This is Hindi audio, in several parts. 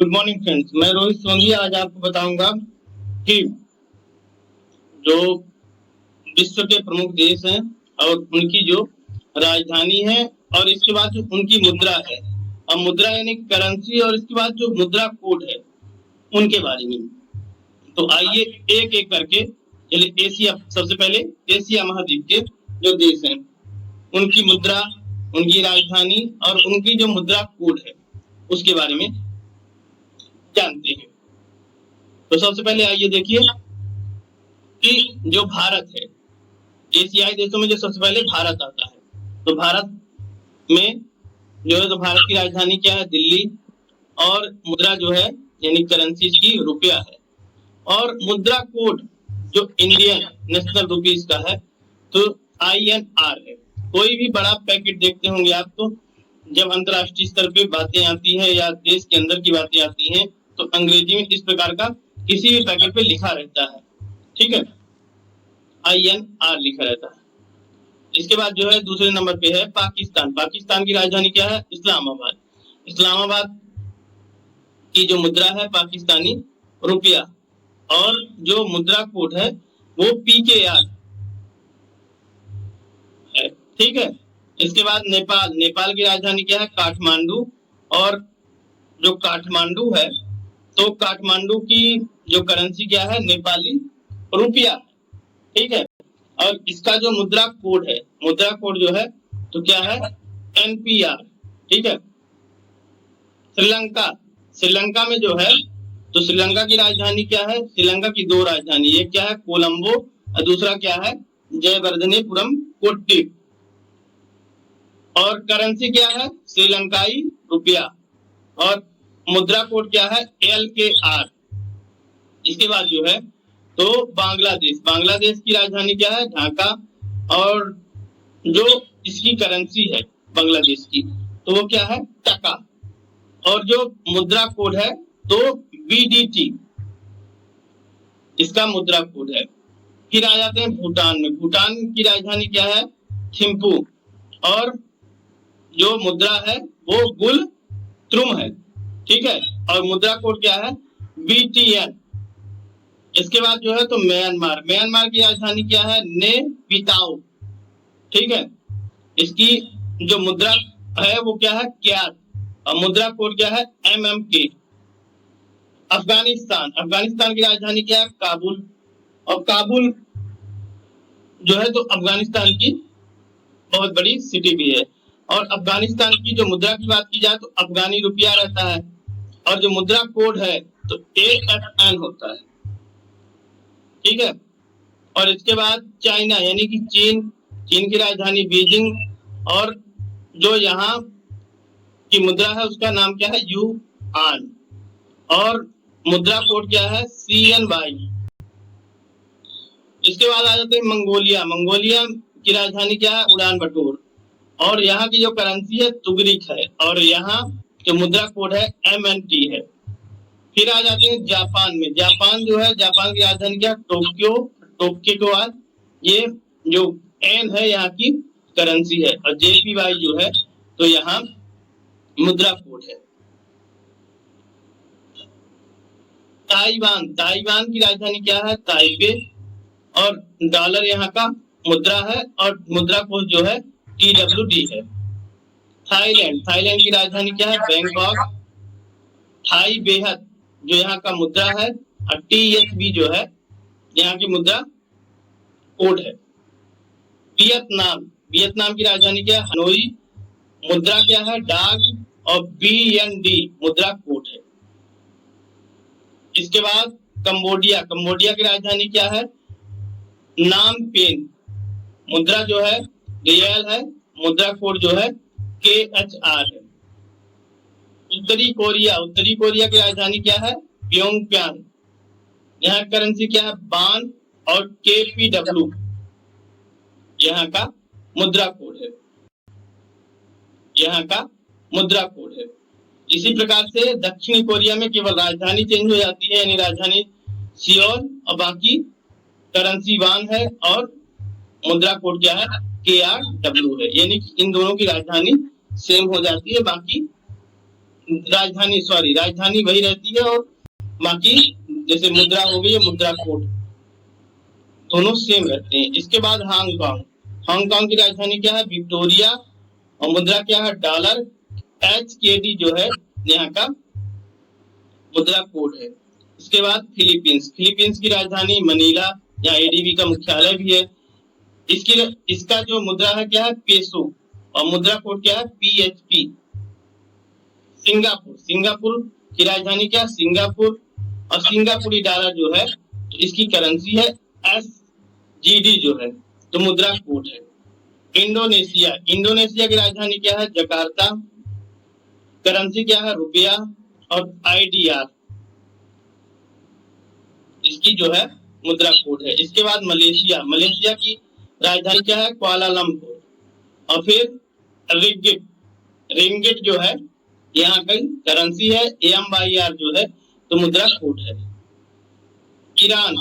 गुड मॉर्निंग फ्रेंड्स, मैं रोहित सोंगी। आज आपको बताऊंगा कि जो विश्व के प्रमुख देश हैं और उनकी जो राजधानी है और इसके बाद जो उनकी मुद्रा है। अब मुद्रा यानी करेंसी और इसके बाद जो मुद्रा कोड है उनके बारे में। तो आइए एक एक करके चलिए एशिया, सबसे पहले एशिया महाद्वीप के जो देश हैं उनकी मुद्रा, उनकी राजधानी और उनकी जो मुद्रा कोड है उसके बारे में जानते हैं। तो सबसे पहले आइए देखिए कि जो भारत है, एशियाई देशों में जो सबसे पहले भारत आता है। तो भारत में जो है, तो भारत की राजधानी क्या है? दिल्ली। और मुद्रा जो है यानी करेंसी की रुपया है। और मुद्रा कोड जो इंडियन नेशनल रुपीज का है तो INR है। कोई भी बड़ा पैकेट देखते होंगे आप, तो जब अंतरराष्ट्रीय स्तर पे बातें आती हैं या देश के अंदर की बातें आती हैं तो अंग्रेजी में इस प्रकार का किसी भी पैकेट पे लिखा रहता है, ठीक है, INR लिखा रहता है। इसके बाद जो है दूसरे नंबर पे है पाकिस्तान। पाकिस्तान की राजधानी क्या है? इस्लामाबाद। इस्लामाबाद की जो मुद्रा है पाकिस्तानी रुपया और जो मुद्रा कोड है वो PKR है, ठीक है। इसके बाद नेपाल। नेपाल की राजधानी क्या है? काठमांडू। और जो काठमांडू है तो काठमांडू की जो करेंसी क्या है? नेपाली रुपया, ठीक है। और इसका जो मुद्रा कोड है, मुद्रा कोड जो है तो क्या है? NPR, ठीक है। श्रीलंका। श्रीलंका में जो है तो श्रीलंका की राजधानी क्या है? श्रीलंका की दो राजधानी, एक क्या है? कोलंबो और दूसरा क्या है? जयवर्धनेपुरम कोट्टी। और करेंसी क्या है? श्रीलंकाई रुपया। और मुद्रा कोड क्या है? LKR। इसके बाद जो है तो बांग्लादेश। बांग्लादेश की राजधानी क्या है? ढाका। और जो इसकी करेंसी है बांग्लादेश की तो वो क्या है? टका। और जो मुद्रा कोड है तो BDT इसका मुद्रा कोड है। फिर आ जाते हैं भूटान में। भूटान की राजधानी क्या है? थिम्पू। और जो मुद्रा है वो गुल त्रुम है, ठीक है। और मुद्रा कोड क्या है? BTN। इसके बाद जो है तो म्यांमार। म्यांमार की राजधानी क्या है? ने पिताओ, ठीक है। इसकी जो मुद्रा है वो क्या है? क्यात। और मुद्रा कोड क्या है? MMK। अफगानिस्तान। अफगानिस्तान की राजधानी क्या है? काबुल। और काबुल जो है तो अफगानिस्तान की बहुत बड़ी सिटी भी है। और अफगानिस्तान की जो मुद्रा की बात की जाए तो अफगानी रुपया रहता है। और जो मुद्रा कोड है तो AFN होता है, ठीक है। और इसके बाद चाइना यानी कि चीन। चीन की राजधानी बीजिंग। और जो यहाँ की मुद्रा है उसका नाम क्या है? युआन। और मुद्रा कोड क्या है? CNY। इसके बाद आ जाते हैं मंगोलिया। मंगोलिया की राजधानी क्या है? उड़ान बटोर। और यहाँ की जो करेंसी है तुगरिक है। और यहाँ जो मुद्रा कोड है MNT है। फिर आ जाते हैं जापान में। जापान जो है, जापान की राजधानी क्या है? टोक्यो। टोक्यो के बाद ये जो एन है यहाँ की करेंसी है। और JPY जो है तो यहाँ मुद्रा कोड है। ताइवान। ताइवान की राजधानी क्या है? ताइपे। और डॉलर यहाँ का मुद्रा है और मुद्रा कोड जो है TWD है। थाईलैंड। थाईलैंड की राजधानी क्या है? बैंकॉक। थाई बेहद जो यहाँ का मुद्रा है और THB जो है यहाँ की मुद्रा कोड है। वियतनाम। वियतनाम की राजधानी क्या है? हनोई। मुद्रा क्या है? डाग। और BND मुद्रा कोड है। इसके बाद कंबोडिया। कंबोडिया की राजधानी क्या है? नाम पेन। मुद्रा जो है रियल है। मुद्रा कोड जो है KHR है। उत्तरी कोरिया। उत्तरी कोरिया की राजधानी क्या है? प्योंगयांग। यहाँ करेंसी क्या है? बान। और KPW यहाँ का मुद्रा कोड है। यहाँ का मुद्रा कोड है। इसी प्रकार से दक्षिण कोरिया में केवल राजधानी चेंज हो जाती है, यानी राजधानी सियोल और बाकी करेंसी वान है और मुद्रा कोड क्या है? KRW है। यानी कि इन दोनों की राजधानी सेम हो जाती है, बाकी राजधानी वही रहती है, और बाकी जैसे मुद्रा हो गई, मुद्रा कोड दोनों सेम रहते हैं। इसके बाद हांगकांग। हांगकांग की राजधानी क्या है? विक्टोरिया, और मुद्रा क्या है? डॉलर। HKD जो है यहाँ का मुद्रा कोड है। इसके बाद फिलीपींस। फिलीपींस की राजधानी मनीला, यहाँ ADB का मुख्यालय भी है। इसका जो मुद्रा है क्या है? पेसो, और मुद्रा कोड क्या है? PHP। सिंगापुर की राजधानी क्या है? सिंगापुर, और सिंगापुरी डॉलर जो है तो इसकी करेंसी है SGD जो है, तो मुद्रा कोड है। इंडोनेशिया की राजधानी क्या है? जकार्ता, करेंसी क्या है? रुपया, और IDR इसकी जो है मुद्रा कोड है। इसके बाद मलेशिया की राजधानी क्या है? कुआलालंपुर, और फिर रिंगिट जो है यहाँ की करेंसी है MYR जो है, तो मुद्रा कोड है। ईरान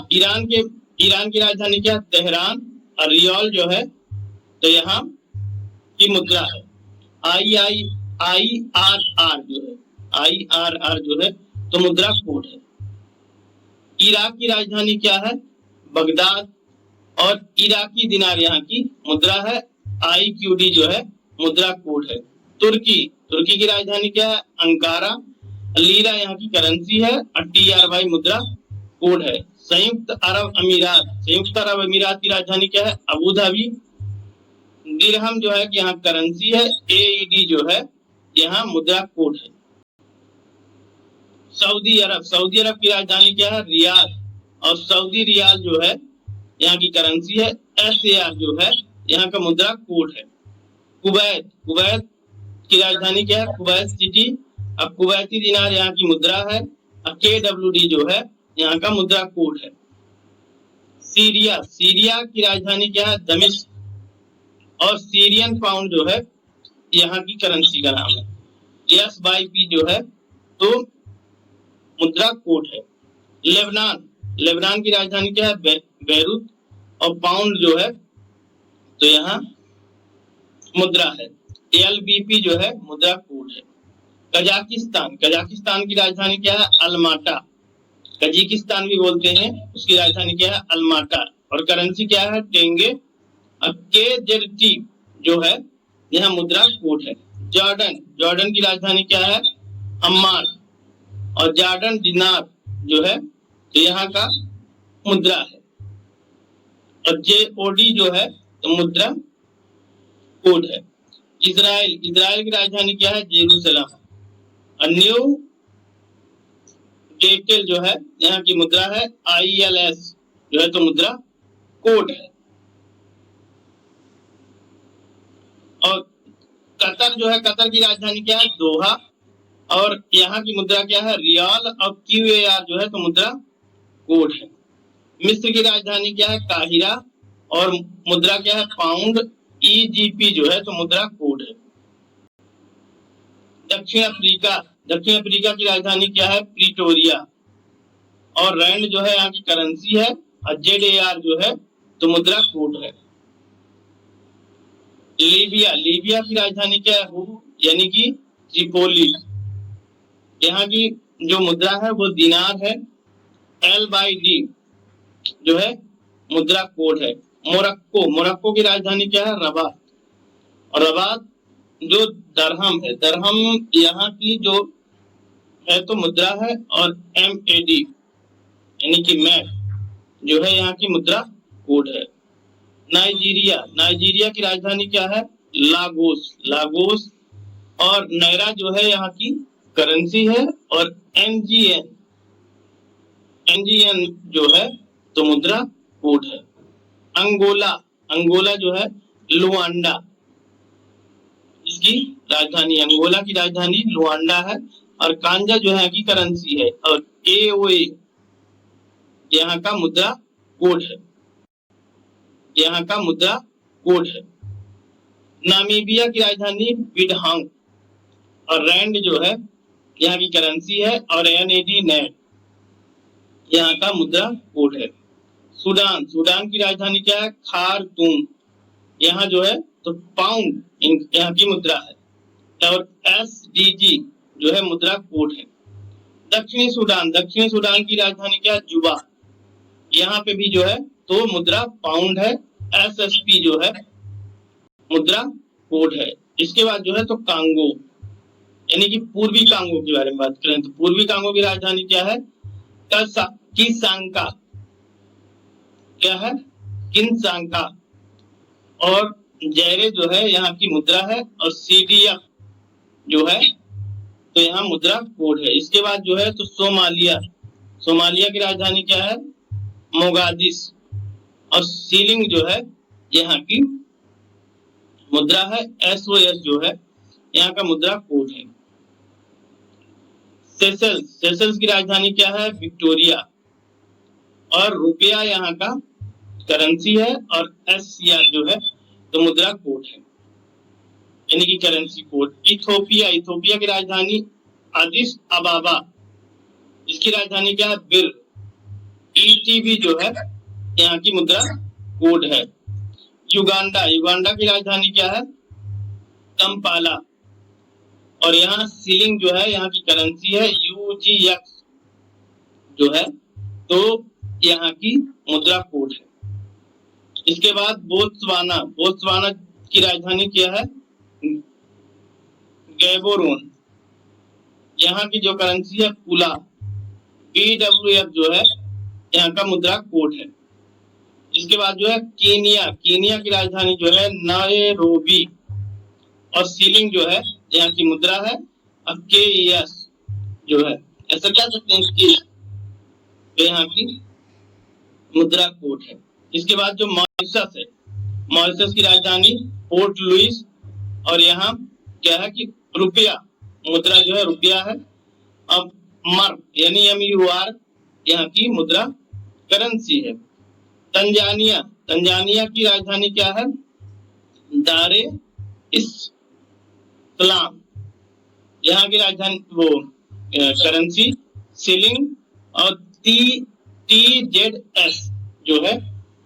की राजधानी क्या है? तेहरान, और रियाल जो है तो यहाँ की मुद्रा है IRR जो है, तो मुद्रा कोड है। इराक की राजधानी क्या है? बगदाद, और इराकी दिनार यहाँ की मुद्रा है IQD जो है, मुद्रा कोड है। तुर्की की राजधानी क्या है? अंकारा, लीरा यहाँ की करेंसी है, और TRY मुद्रा कोड है। संयुक्त अरब अमीरात की राजधानी क्या है? अबू धाबी, दिरहम जो है कि यहाँ करेंसी है, AED जो है यहाँ मुद्रा कोड है। सऊदी अरब की राजधानी क्या है? रियाद, और सऊदी रियाल जो है यहाँ की करेंसी है SAR जो है यहाँ का मुद्रा कोड है। कुवैत की राजधानी क्या है? कुवैत सिटी, अब कुवैती दिनार यहाँ की मुद्रा है, और KWD जो है यहाँ का मुद्रा कोड है। सीरिया की राजधानी क्या है? दमिश्क, और सीरियन पाउंड जो है यहाँ की करेंसी का नाम है। SYP जो है तो मुद्रा कोड है। लेबनान की राजधानी क्या है? बेरूत, और पाउंड जो है तो यहाँ मुद्रा है। LBP जो है मुद्रा कोड है। कजाकिस्तान की राजधानी क्या है? अलमाटा, कजाकिस्तान भी बोलते हैं, उसकी राजधानी क्या है? अलमाटा, और करेंसी क्या है? टेंगे। KZT जो है यहाँ मुद्रा कोड है। जॉर्डन की राजधानी क्या है? अम्मान, और जॉर्डन दिनार जो है तो यहाँ का मुद्रा है, और JOD जो है तो मुद्रा कोड है। इजराइल की राजधानी क्या है? जेरूसलम, और न्यू डेकेल जो है यहाँ की मुद्रा है ILS जो है तो मुद्रा कोड है। और कतर की राजधानी क्या है? दोहा, और यहाँ की मुद्रा क्या है? रियाल, और QAR जो है तो मुद्रा कोड है। मिस्र की राजधानी क्या है? काहिरा, और मुद्रा क्या है? पाउंड, EGP जो है तो मुद्रा कोड है। दक्षिण अफ्रीका की राजधानी क्या है? प्रिटोरिया, और रैंड जो है यहाँ की करेंसी है, और ZAR जो है तो मुद्रा कोड है। लीबिया की राजधानी क्या है? यानी कि त्रिपोली, यहाँ की जो मुद्रा है वो दिनार है, LYD जो है मुद्रा कोड है। मोरक्को की राजधानी क्या है? रबात, और रबात जो दरहम है, दरहम यहाँ की जो है तो मुद्रा है, और MAD यानी कि मैट जो है यहाँ की मुद्रा कोड है। नाइजीरिया की राजधानी क्या है? लागोस, और नायरा जो है यहाँ की करेंसी है, और NGN जो है तो मुद्रा कोड है। अंगोला जो है लुआंडा, इसकी राजधानी, अंगोला की राजधानी लुआंडा है, और कांजा जो है की करेंसी है, और AOA यहाँ का मुद्रा कोड है, यहाँ का मुद्रा कोड है। नामीबिया की राजधानी बिडहांग, और रैंड जो है यहाँ की करेंसी है, और NAD नेट यहाँ का मुद्रा कोड है। सूडान की राजधानी क्या है? खार्तूम, यहाँ जो है तो पाउंड यहाँ की मुद्रा है, और SDG जो है मुद्रा कोड है। दक्षिणी सूडान की राजधानी क्या है? जुबा। यहाँ पे भी जो है तो मुद्रा पाउंड है। SSP जो है मुद्रा कोड है। इसके बाद जो है तो कांगो, यानी कि पूर्वी कांगो के बारे में बात करें तो पूर्वी कांगो की राजधानी क्या है? किसांका। क्या है? किनसांका। और जैरे जो है यहाँ की मुद्रा है, और CDF जो है तो यहाँ मुद्रा कोड है। इसके बाद जो है तो सोमालिया की राजधानी क्या है? मोगादिश। और सीलिंग जो है यहाँ की मुद्रा है। SOS जो है यहाँ का मुद्रा कोड है। सेशल्स की राजधानी क्या है? विक्टोरिया। और रुपया यहाँ का करेंसी है, और SCR जो है तो मुद्रा कोड है, यानी कि करेंसी कोड। इथोपिया की राजधानी अदिस अबाबा। इसकी राजधानी क्या है? बिर। ETB जो है यहाँ की मुद्रा कोड है। युगांडा की राजधानी क्या है? कंपाला। और यहाँ सीलिंग जो है यहाँ की करेंसी है UGX जो है तो यहाँ की मुद्रा कोड है। इसके बाद बोत्सवाना की राजधानी क्या है? गैबोरोन। यहाँ की जो करेंसी है पुला। BWF जो है यहाँ का मुद्रा कोड है। इसके बाद जो है कीनिया की राजधानी जो है नायरोबी। और सीलिंग जो है यहाँ की मुद्रा है। अब KES जो है, ऐसा क्या सकते हैं कि तो यहाँ की मुद्रा कोड है। इसके बाद जो मॉरिशस है, मॉरिशस की राजधानी पोर्ट लुइस। और यहाँ क्या है कि रुपया, मुद्रा जो है रुपया है। अब मर यानी MUR यहाँ की मुद्रा करेंसी है। तंजानिया की राजधानी क्या है? दारे इस सलाम। यहाँ की राजधानी वो करेंसी सीलिंग। और TZS जो है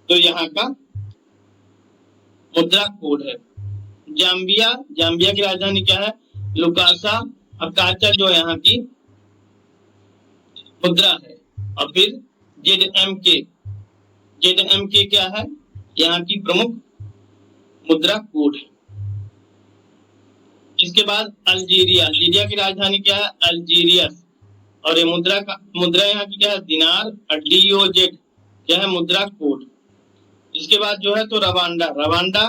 तो यहाँ का मुद्रा कोड है। जाम्बिया की राजधानी क्या है? लुकासा। अकाचा जो यहाँ की मुद्रा है। और फिर ZMK क्या है? यहाँ की प्रमुख मुद्रा कोड है। इसके बाद अल्जीरिया की राजधानी क्या है? अल्जीरियस। और ये मुद्रा यहाँ की क्या है? दिनार। और DOZ क्या है? मुद्रा कोड। इसके बाद जो है तो रवांडा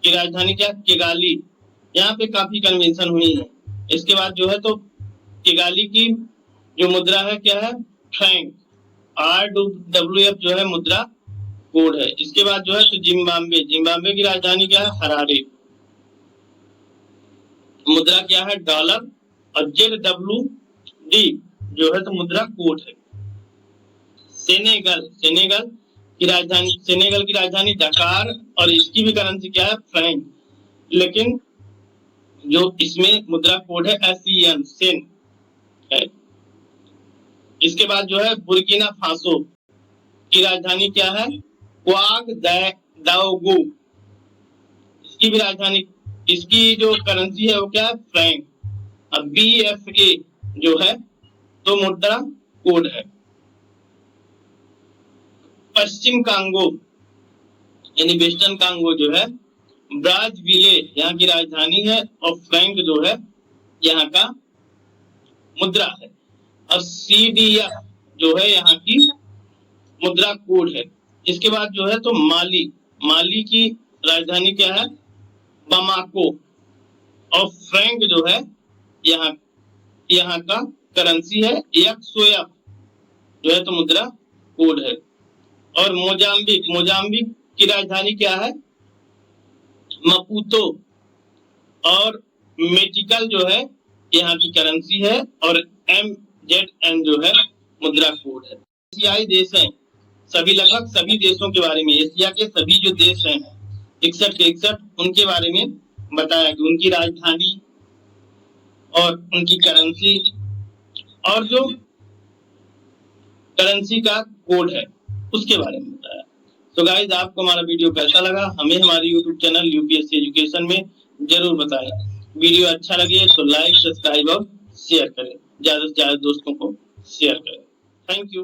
की राजधानी क्या है? किगाली। यहाँ पे काफी कन्वेंशन हुई है। इसके बाद जो है तो किगाली की जो मुद्रा है क्या है? फ्रैंक। RWF जो है मुद्रा कोड है। इसके बाद जो है तो जिम्बाब्वे की राजधानी क्या है? हरारे। मुद्रा क्या है? डॉलर। और ZWD जो है तो मुद्रा कोड है। सेनेगल की राजधानी डकार। और इसकी भी करेंसी क्या है? फ्रैंक। लेकिन जो इसमें मुद्रा कोड है SEN सेन है। इसके बाद जो है बुर्किना फासो की राजधानी क्या है? क्वागदाओगो। इसकी भी राजधानी, इसकी जो करेंसी है वो क्या है? फ्रैंक। अब BFA जो है तो मुद्रा कोड है। पश्चिम कांगो यानी वेस्टर्न कांगो जो है ब्राज़विले यहाँ की राजधानी है। और फ्रैंक जो है यहाँ का मुद्रा है। और CDF जो है यहाँ की मुद्रा कोड है। इसके बाद जो है तो माली की राजधानी क्या है? बमाको। और फ्रैंक जो है यहाँ का करेंसी है XOF जो है तो मुद्रा कोड है। और मोजाम्बिक की राजधानी क्या है? मपूतो। और मेटिकल जो है यहाँ की करेंसी है। और MZN जो है मुद्रा कोड है। एशियाई देश हैं लगभग सभी देशों के बारे में, एशिया के सभी जो देश हैं 61 के 61 उनके बारे में बताया कि उनकी राजधानी और उनकी करेंसी और जो करेंसी का कोड है उसके बारे में बताया। तो गाइस, आपको हमारा वीडियो कैसा लगा हमें हमारे YouTube चैनल UPSC एजुकेशन में जरूर बताएं। वीडियो अच्छा लगे तो लाइक, सब्सक्राइब और शेयर करें, ज्यादा से ज्यादा दोस्तों को शेयर करें। Thank you.